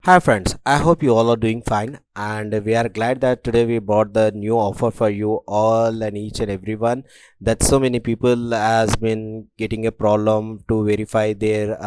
Hi friends, I hope you all are doing fine, and we are glad that today we brought the new offer for you all and each and everyone. That so many people has been getting a problem to verify their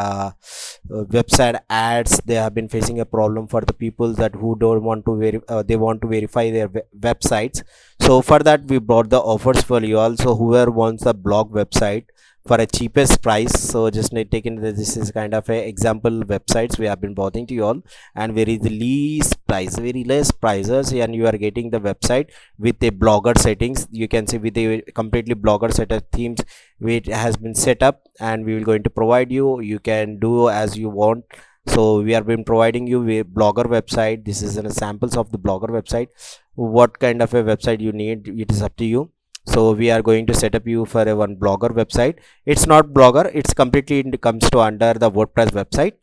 website ads. They have been facing a problem for the people that who don't want to they want to verify their websites. So for that we brought the offers for you all. So whoever wants a blog website for a cheapest price, so just need taken this is kind of a example websites we have been brought to you all, and very the least price, very less prices, and you are getting the website with a blogger settings. You can see with a completely blogger set of themes which has been set up, and we will going to provide you can do as you want. So we have been providing you with blogger website. This is an samples of the blogger website. What kind of a website you need, it is up to you. So we are going to set up you for a one blogger website. It's not blogger, it's completely comes to under the WordPress website,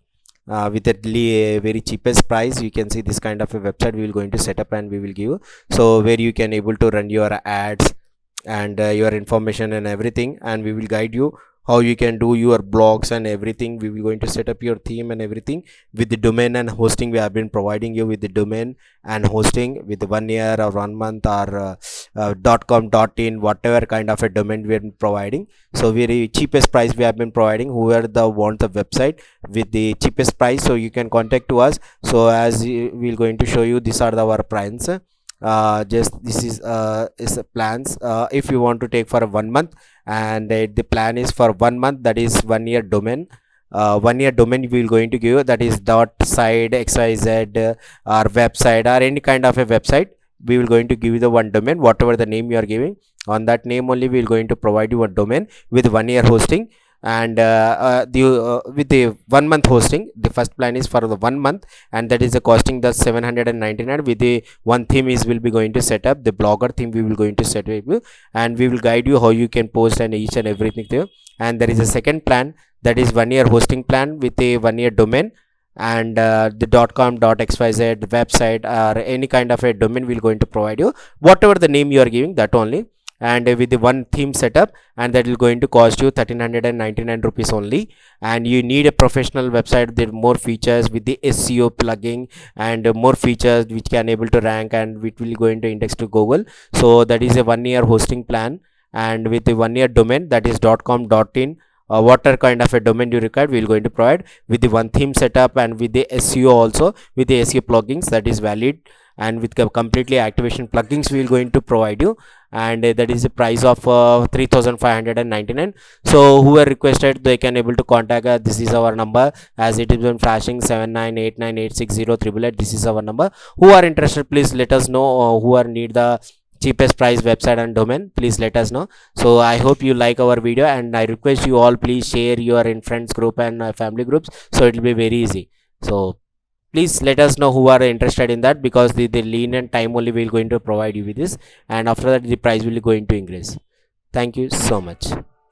with a very cheapest price. You can see this kind of a website we will going to set up, and we will give you, so where you can able to run your ads and your information and everything, and we will guide you how you can do your blogs and everything. We will going to set up your theme and everything with the domain and hosting. We have been providing you with the domain and hosting with 1 year or 1 month or .com, .in, whatever kind of a domain we are providing. So very cheapest price we have been providing. Whoever wants the website with the cheapest price, so you can contact to us. So as we're going to show you, these are our plans. Just this is plans. If you want to take for 1 month, and the plan is for 1 month, that is 1 year domain. 1 year domain we will going to give you, that is .site, xyz, or website, or any kind of a website. We will going to give you the one domain, whatever the name you are giving. On that name only we will going to provide you a domain with 1 year hosting, and with the 1 month hosting. The first plan is for the 1 month, and that is the costing the 799. With the one theme is will be going to set up the blogger theme. We will going to set up, and we will guide you how you can post and each and everything there. And there is a second plan, that is 1 year hosting plan with a 1 year domain, and the .com, .xyz website or any kind of a domain will going to provide you, whatever the name you are giving, that only. And with the one theme setup, and that will going to cost you 1399 rupees only. And you need a professional website, there more features with the SEO plugin, and more features which can able to rank, and which will going to index to Google. So that is a 1 year hosting plan, and with the 1 year domain, that is .com, .in, whatever kind of a domain you require, we will going to provide with the one theme setup, and with the SEO also, with the SEO plugins that is valid, and with completely activation plugins we will going to provide you. And that is the price of 3599. So whoever requested, they can able to contact us. This is our number, as it is been flashing 7989860888. This is our number. Who are interested, please let us know. Who are need the cheapest price website and domain, please let us know. So I hope you like our video, and I request you all, please share your in friends group and family groups, so it will be very easy. So please let us know who are interested in that, because the lenient time only we will going to provide you with this, and after that the price will going to increase. Thank you so much.